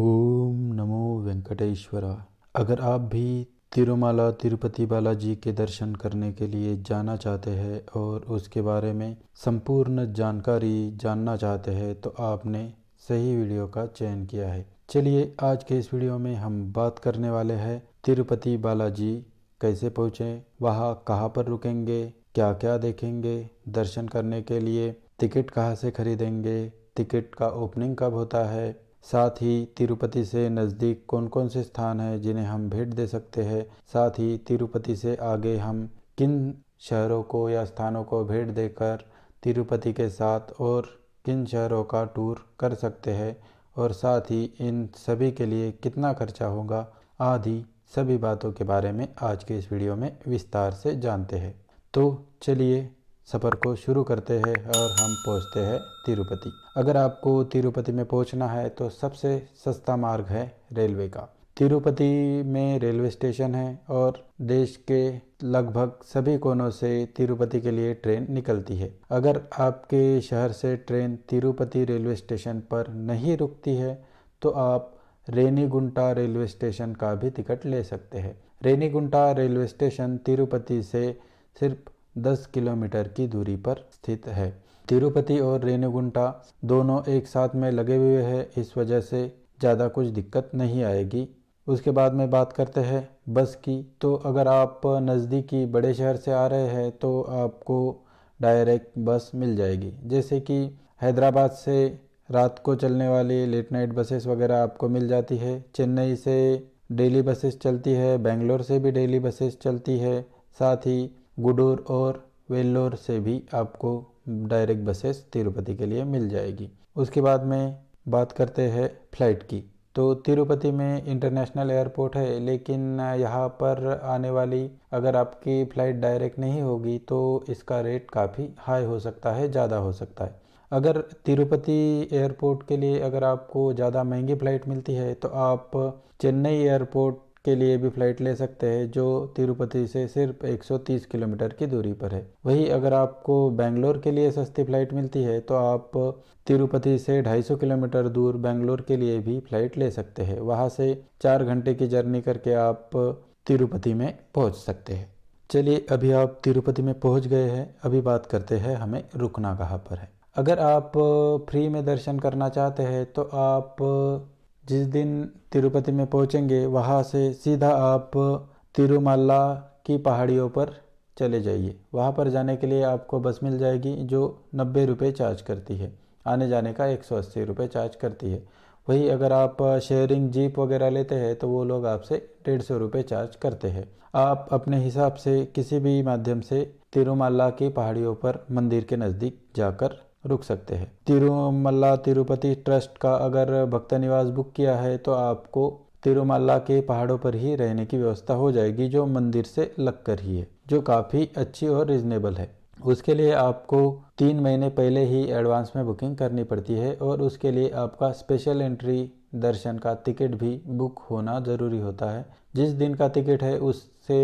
ओम नमो वेंकटेश्वरा। अगर आप भी तिरुमाला तिरुपति बालाजी के दर्शन करने के लिए जाना चाहते हैं और उसके बारे में संपूर्ण जानकारी जानना चाहते हैं तो आपने सही वीडियो का चयन किया है। चलिए आज के इस वीडियो में हम बात करने वाले हैं तिरुपति बालाजी कैसे पहुँचें, वहाँ कहाँ पर रुकेंगे, क्या क्या देखेंगे, दर्शन करने के लिए टिकट कहाँ से खरीदेंगे, टिकट का ओपनिंग कब होता है, साथ ही तिरुपति से नज़दीक कौन कौन से स्थान हैं जिन्हें हम भेंट दे सकते हैं, साथ ही तिरुपति से आगे हम किन शहरों को या स्थानों को भेंट देकर तिरुपति के साथ और किन शहरों का टूर कर सकते हैं और साथ ही इन सभी के लिए कितना खर्चा होगा आदि सभी बातों के बारे में आज के इस वीडियो में विस्तार से जानते हैं। तो चलिए सफ़र को शुरू करते हैं और हम पहुंचते हैं तिरुपति। अगर आपको तिरुपति में पहुंचना है तो सबसे सस्ता मार्ग है रेलवे का। तिरुपति में रेलवे स्टेशन है और देश के लगभग सभी कोनों से तिरुपति के लिए ट्रेन निकलती है। अगर आपके शहर से ट्रेन तिरुपति रेलवे स्टेशन पर नहीं रुकती है तो आप रेनीगुंटा रेलवे स्टेशन का भी टिकट ले सकते हैं। रेनीगुंटा रेलवे स्टेशन तिरुपति से सिर्फ 10 किलोमीटर की दूरी पर स्थित है। तिरुपति और रेनीगुंटा दोनों एक साथ में लगे हुए हैं, इस वजह से ज़्यादा कुछ दिक्कत नहीं आएगी। उसके बाद में बात करते हैं बस की। तो अगर आप नज़दीकी बड़े शहर से आ रहे हैं तो आपको डायरेक्ट बस मिल जाएगी, जैसे कि हैदराबाद से रात को चलने वाली लेट नाइट बसेस वगैरह आपको मिल जाती है। चेन्नई से डेली बसेस चलती है, बेंगलोर से भी डेली बसेस चलती है, साथ ही गुडूर और वेल्लोर से भी आपको डायरेक्ट बसेस तिरुपति के लिए मिल जाएगी। उसके बाद में बात करते हैं फ़्लाइट की। तो तिरुपति में इंटरनेशनल एयरपोर्ट है, लेकिन यहाँ पर आने वाली अगर आपकी फ़्लाइट डायरेक्ट नहीं होगी तो इसका रेट काफ़ी हाई हो सकता है, ज़्यादा हो सकता है। अगर तिरुपति एयरपोर्ट के लिए अगर आपको ज़्यादा महंगी फ़्लाइट मिलती है तो आप चेन्नई एयरपोर्ट के लिए भी फ़्लाइट ले सकते हैं, जो तिरुपति से सिर्फ 130 किलोमीटर की दूरी पर है। वहीं अगर आपको बेंगलोर के लिए सस्ती फ़्लाइट मिलती है तो आप तिरुपति से 250 किलोमीटर दूर बेंगलोर के लिए भी फ़्लाइट ले सकते हैं। वहाँ से 4 घंटे की जर्नी करके आप तिरुपति में पहुँच सकते हैं। चलिए अभी आप तिरुपति में पहुँच गए हैं, अभी बात करते हैं हमें रुकना कहाँ पर है। अगर आप फ्री में दर्शन करना चाहते हैं तो आप जिस दिन तिरुपति में पहुंचेंगे वहां से सीधा आप तिरुमाला की पहाड़ियों पर चले जाइए। वहां पर जाने के लिए आपको बस मिल जाएगी जो 90 रुपये चार्ज करती है, आने जाने का 180 रुपये चार्ज करती है। वही अगर आप शेयरिंग जीप वगैरह लेते हैं तो वो लोग आपसे 150 रुपये चार्ज करते हैं। आप अपने हिसाब से किसी भी माध्यम से तिरुमाला की पहाड़ियों पर मंदिर के नज़दीक जाकर रुक सकते हैं। तिरुमला तिरुपति ट्रस्ट का अगर भक्त निवास बुक किया है तो आपको तिरुमाला के पहाड़ों पर ही रहने की व्यवस्था हो जाएगी, जो मंदिर से लगकर ही है, जो काफ़ी अच्छी और रिजनेबल है। उसके लिए आपको 3 महीने पहले ही एडवांस में बुकिंग करनी पड़ती है और उसके लिए आपका स्पेशल एंट्री दर्शन का टिकट भी बुक होना ज़रूरी होता है। जिस दिन का टिकट है उससे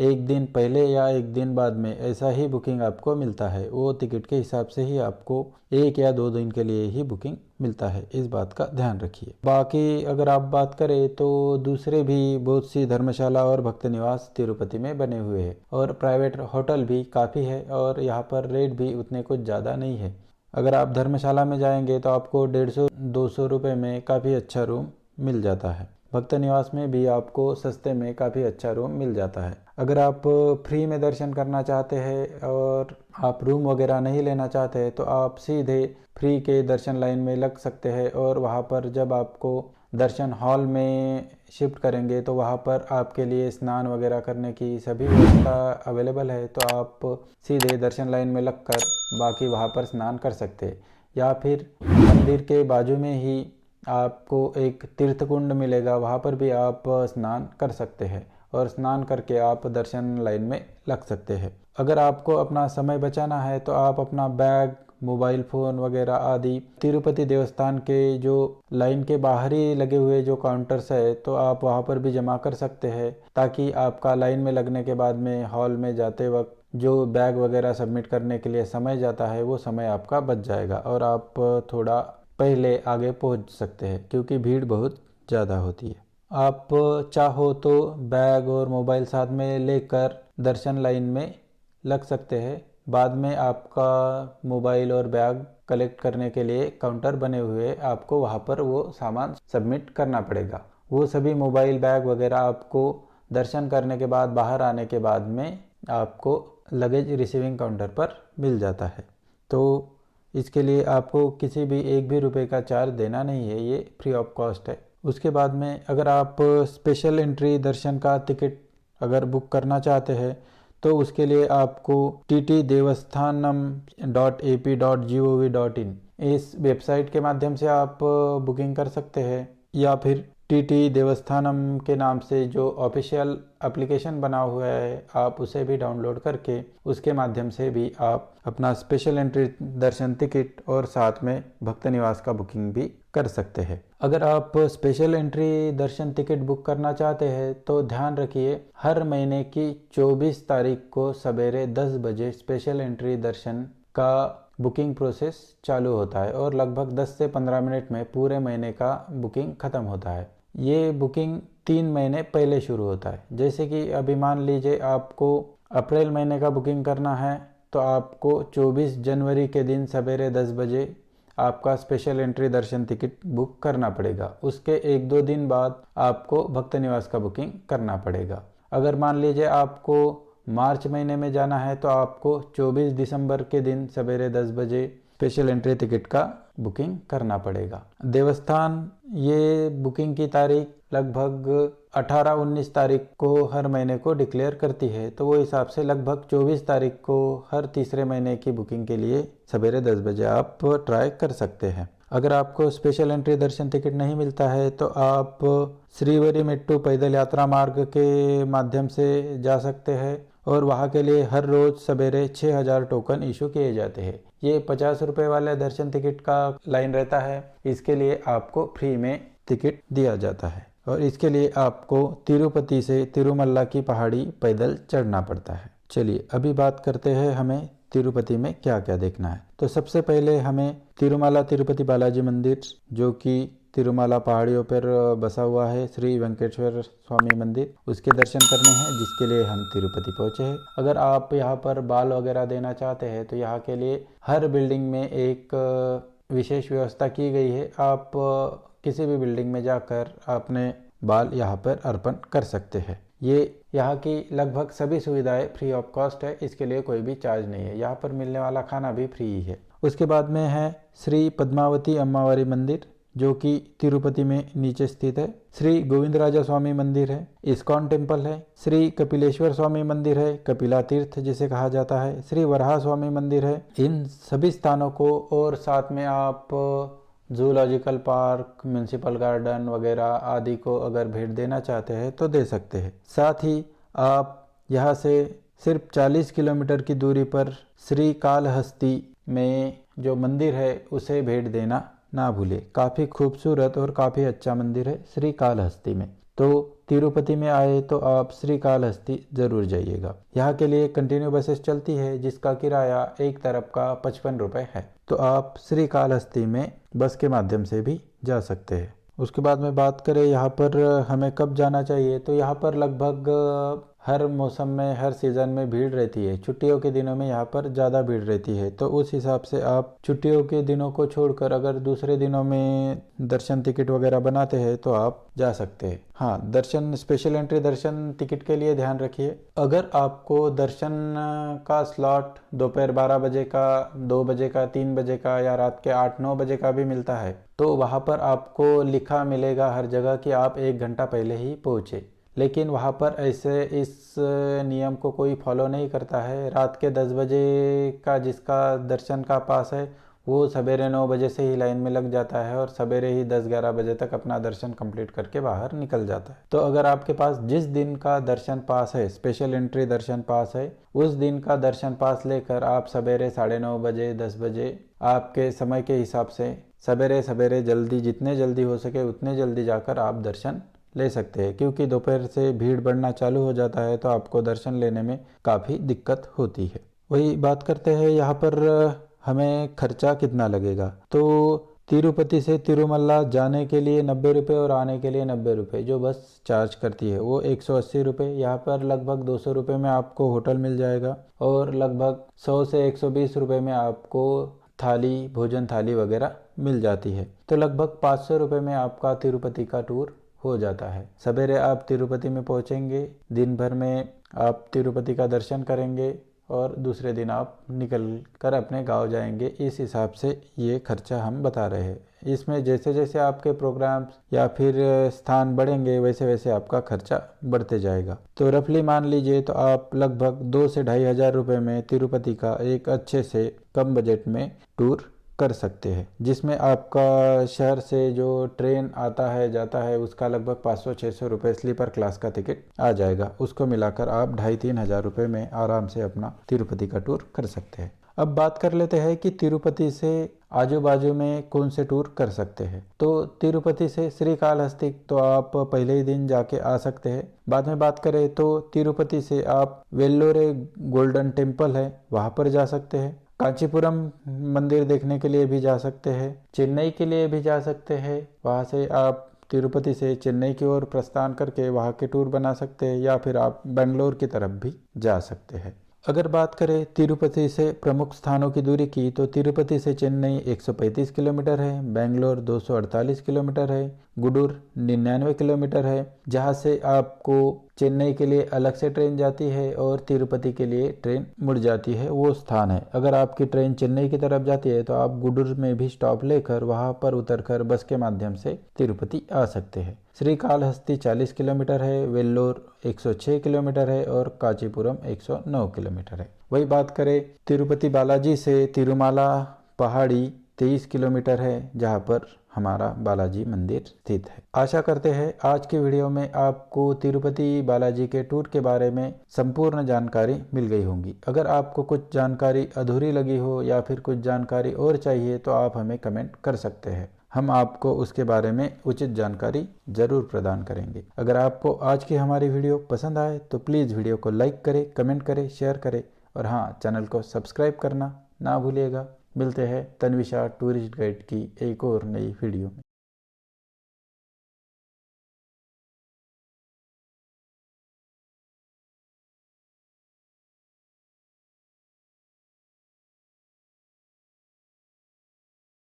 एक दिन पहले या एक दिन बाद में ऐसा ही बुकिंग आपको मिलता है। वो टिकट के हिसाब से ही आपको 1 या 2 दिन के लिए ही बुकिंग मिलता है, इस बात का ध्यान रखिए। बाकी अगर आप बात करें तो दूसरे भी बहुत सी धर्मशाला और भक्त निवास तिरुपति में बने हुए हैं और प्राइवेट होटल भी काफ़ी है और यहाँ पर रेट भी उतने कुछ ज़्यादा नहीं है। अगर आप धर्मशाला में जाएंगे तो आपको 150-200 रुपये में काफ़ी अच्छा रूम मिल जाता है। भक्त निवास में भी आपको सस्ते में काफ़ी अच्छा रूम मिल जाता है। अगर आप फ्री में दर्शन करना चाहते हैं और आप रूम वगैरह नहीं लेना चाहते हैं तो आप सीधे फ्री के दर्शन लाइन में लग सकते हैं और वहाँ पर जब आपको दर्शन हॉल में शिफ्ट करेंगे तो वहाँ पर आपके लिए स्नान वगैरह करने की सभी व्यवस्था अवेलेबल है, तो आप सीधे दर्शन लाइन में लगकर बाकी वहाँ पर स्नान कर सकते हैं। या फिर मंदिर के बाजू में ही आपको एक तीर्थ कुंड मिलेगा, वहाँ पर भी आप स्नान कर सकते हैं और स्नान करके आप दर्शन लाइन में लग सकते हैं। अगर आपको अपना समय बचाना है तो आप अपना बैग, मोबाइल फ़ोन वगैरह आदि तिरुपति देवस्थान के जो लाइन के बाहर ही लगे हुए जो काउंटर्स है तो आप वहाँ पर भी जमा कर सकते हैं, ताकि आपका लाइन में लगने के बाद में हॉल में जाते वक्त जो बैग वगैरह सबमिट करने के लिए समय जाता है वो समय आपका बच जाएगा और आप थोड़ा पहले आगे पहुंच सकते हैं, क्योंकि भीड़ बहुत ज़्यादा होती है। आप चाहो तो बैग और मोबाइल साथ में लेकर दर्शन लाइन में लग सकते हैं। बाद में आपका मोबाइल और बैग कलेक्ट करने के लिए काउंटर बने हुए, आपको वहाँ पर वो सामान सबमिट करना पड़ेगा। वो सभी मोबाइल बैग वगैरह आपको दर्शन करने के बाद बाहर आने के बाद में आपको लगेज रिसीविंग काउंटर पर मिल जाता है। तो इसके लिए आपको किसी भी एक भी रुपए का चार्ज देना नहीं है, ये फ्री ऑफ कॉस्ट है। उसके बाद में अगर आप स्पेशल एंट्री दर्शन का टिकट अगर बुक करना चाहते हैं तो उसके लिए आपको ttdevastanam.ap.gov.in इस वेबसाइट के माध्यम से आप बुकिंग कर सकते हैं, या फिर टीटी देवस्थानम के नाम से जो ऑफिशियल एप्लीकेशन बना हुआ है आप उसे भी डाउनलोड करके उसके माध्यम से भी आप अपना स्पेशल एंट्री दर्शन टिकट और साथ में भक्त निवास का बुकिंग भी कर सकते हैं। अगर आप स्पेशल एंट्री दर्शन टिकट बुक करना चाहते हैं तो ध्यान रखिए, हर महीने की 24 तारीख को सवेरे 10 बजे स्पेशल एंट्री दर्शन का बुकिंग प्रोसेस चालू होता है और लगभग 10 से 15 मिनट में पूरे महीने का बुकिंग ख़त्म होता है। ये बुकिंग 3 महीने पहले शुरू होता है। जैसे कि अभी मान लीजिए आपको अप्रैल महीने का बुकिंग करना है तो आपको 24 जनवरी के दिन सवेरे 10 बजे आपका स्पेशल एंट्री दर्शन टिकट बुक करना पड़ेगा। उसके 1-2 दिन बाद आपको भक्त निवास का बुकिंग करना पड़ेगा। अगर मान लीजिए आपको मार्च महीने में जाना है तो आपको 24 दिसंबर के दिन सवेरे 10 बजे स्पेशल एंट्री टिकट का बुकिंग करना पड़ेगा। देवस्थान ये बुकिंग की तारीख लगभग 18-19 तारीख को हर महीने को डिक्लेयर करती है, तो वो हिसाब से लगभग 24 तारीख को हर तीसरे महीने की बुकिंग के लिए सवेरे 10 बजे आप ट्राई कर सकते हैं। अगर आपको स्पेशल एंट्री दर्शन टिकट नहीं मिलता है तो आप श्रीवरी मेट्टू पैदल यात्रा मार्ग के माध्यम से जा सकते हैं और वहाँ के लिए हर रोज़ सवेरे 6000 टोकन इशू किए जाते हैं। ये 50 रुपये वाले दर्शन टिकट का लाइन रहता है, इसके लिए आपको फ्री में टिकट दिया जाता है और इसके लिए आपको तिरुपति से तिरुमला की पहाड़ी पैदल चढ़ना पड़ता है। चलिए अभी बात करते हैं हमें तिरुपति में क्या क्या देखना है। तो सबसे पहले हमें तिरुमला तिरुपति बालाजी मंदिर, जो कि तिरुमला पहाड़ियों पर बसा हुआ है, श्री वेंकटेश्वर स्वामी मंदिर, उसके दर्शन करने हैं, जिसके लिए हम तिरुपति पहुँचे हैं। अगर आप यहाँ पर बाल वगैरह देना चाहते हैं तो यहाँ के लिए हर बिल्डिंग में एक विशेष व्यवस्था की गई है। आप किसी भी बिल्डिंग में जाकर अपने बाल यहाँ पर अर्पण कर सकते हैं। ये यहाँ की लगभग सभी सुविधाएं फ्री ऑफ कॉस्ट है, इसके लिए कोई भी चार्ज नहीं है। यहाँ पर मिलने वाला खाना भी फ्री ही है। उसके बाद में है श्री पद्मावती अम्मावारी मंदिर, जो कि तिरुपति में नीचे स्थित है। श्री गोविंदराजा स्वामी मंदिर है, इस्कॉन टेम्पल है। श्री कपिलेश्वर स्वामी मंदिर है, कपिला तीर्थ जिसे कहा जाता है। श्री वराह स्वामी मंदिर है। इन सभी स्थानों को और साथ में आप जूलॉजिकल पार्क, म्यूनसिपल गार्डन वगैरह आदि को अगर भेंट देना चाहते हैं तो दे सकते हैं। साथ ही आप यहाँ से सिर्फ 40 किलोमीटर की दूरी पर श्री कालहस्ती में जो मंदिर है उसे भेंट देना ना भूले। काफ़ी खूबसूरत और काफ़ी अच्छा मंदिर है श्री कालहस्ती में। तो तिरुपति में आए तो आप श्री कालहस्ती ज़रूर जाइएगा। यहाँ के लिए कंटिन्यू बसेस चलती है जिसका किराया एक तरफ का 55 रुपये है। तो आप श्री कालहस्ती में बस के माध्यम से भी जा सकते हैं। उसके बाद में बात करें यहाँ पर हमें कब जाना चाहिए, तो यहाँ पर लगभग हर मौसम में हर सीज़न में भीड़ रहती है। छुट्टियों के दिनों में यहाँ पर ज़्यादा भीड़ रहती है, तो उस हिसाब से आप छुट्टियों के दिनों को छोड़कर अगर दूसरे दिनों में दर्शन टिकट वगैरह बनाते हैं तो आप जा सकते हैं। हाँ, दर्शन स्पेशल एंट्री दर्शन टिकट के लिए ध्यान रखिए, अगर आपको दर्शन का स्लॉट दोपहर 12 बजे का, 2 बजे का, 3 बजे का या रात के 8-9 बजे का भी मिलता है तो वहाँ पर आपको लिखा मिलेगा हर जगह कि आप 1 घंटा पहले ही पहुँचे। लेकिन वहाँ पर ऐसे इस नियम को कोई फॉलो नहीं करता है। रात के 10 बजे का जिसका दर्शन का पास है वो सवेरे 9 बजे से ही लाइन में लग जाता है और सवेरे ही 10-11 बजे तक अपना दर्शन कंप्लीट करके बाहर निकल जाता है। तो अगर आपके पास जिस दिन का दर्शन पास है, स्पेशल एंट्री दर्शन पास है, उस दिन का दर्शन पास लेकर आप सवेरे 9:30 बजे, 10 बजे आपके समय के हिसाब से सवेरे सवेरे जल्दी, जितने जल्दी हो सके उतने जल्दी जाकर आप दर्शन ले सकते हैं, क्योंकि दोपहर से भीड़ बढ़ना चालू हो जाता है तो आपको दर्शन लेने में काफ़ी दिक्कत होती है। वही बात करते हैं यहाँ पर हमें खर्चा कितना लगेगा। तो तिरुपति से तिरुमला जाने के लिए 90 रुपये और आने के लिए 90 रुपये जो बस चार्ज करती है, वो 180 रुपये। यहाँ पर लगभग 200 रुपये में आपको होटल मिल जाएगा और लगभग 100 से 120 रुपये में आपको थाली, भोजन थाली वगैरह मिल जाती है। तो लगभग 500 रुपये में आपका तिरुपति का टूर हो जाता है। सवेरे आप तिरुपति में पहुँचेंगे, दिन भर में आप तिरुपति का दर्शन करेंगे और दूसरे दिन आप निकल कर अपने गांव जाएंगे। इस हिसाब से ये खर्चा हम बता रहे हैं। इसमें जैसे जैसे आपके प्रोग्राम्स या फिर स्थान बढ़ेंगे वैसे वैसे आपका खर्चा बढ़ते जाएगा। तो रफली मान लीजिए तो आप लगभग 2 से 2,500 रुपये में तिरुपति का एक अच्छे से कम बजट में टूर कर सकते हैं, जिसमें आपका शहर से जो ट्रेन आता है जाता है उसका लगभग 500-600 रुपये स्लीपर क्लास का टिकट आ जाएगा। उसको मिलाकर आप 2,500-3,000 रुपये में आराम से अपना तिरुपति का टूर कर सकते हैं। अब बात कर लेते हैं कि तिरुपति से आजू बाजू में कौन से टूर कर सकते हैं। तो तिरुपति से श्रीकालहस्ती तो आप पहले ही दिन जाके आ सकते हैं। बाद में बात करें तो तिरुपति से आप वेल्लोरे गोल्डन टेम्पल है वहाँ पर जा सकते हैं। कांचीपुरम मंदिर देखने के लिए भी जा सकते हैं। चेन्नई के लिए भी जा सकते हैं। वहाँ से आप तिरुपति से चेन्नई की ओर प्रस्थान करके वहाँ के टूर बना सकते हैं, या फिर आप बेंगलोर की तरफ भी जा सकते हैं। अगर बात करें तिरुपति से प्रमुख स्थानों की दूरी की तो तिरुपति से चेन्नई 135 किलोमीटर है, बेंगलोर 248 किलोमीटर है, गुडूर 99 किलोमीटर है। जहाँ से आपको चेन्नई के लिए अलग से ट्रेन जाती है और तिरुपति के लिए ट्रेन मुड़ जाती है, वो स्थान है। अगर आपकी ट्रेन चेन्नई की तरफ जाती है तो आप गुडूर में भी स्टॉप लेकर वहाँ पर उतरकर बस के माध्यम से तिरुपति आ सकते हैं। श्रीकालहस्ती 40 किलोमीटर है, वेल्लोर 106 किलोमीटर है और कांचीपुरम 109 किलोमीटर है। वही बात करें तिरुपति बालाजी से तिरुमाला पहाड़ी 23 किलोमीटर है, जहाँ पर हमारा बालाजी मंदिर स्थित है। आशा करते हैं आज की वीडियो में आपको तिरुपति बालाजी के टूर के बारे में संपूर्ण जानकारी मिल गई होगी। अगर आपको कुछ जानकारी अधूरी लगी हो या फिर कुछ जानकारी और चाहिए तो आप हमें कमेंट कर सकते हैं, हम आपको उसके बारे में उचित जानकारी जरूर प्रदान करेंगे। अगर आपको आज की हमारी वीडियो पसंद आए तो प्लीज़ वीडियो को लाइक करें, कमेंट करें, शेयर करें और हाँ, चैनल को सब्सक्राइब करना ना भूलिएगा। मिलते हैं तन्विशा टूरिस्ट गाइड की एक और नई वीडियो में।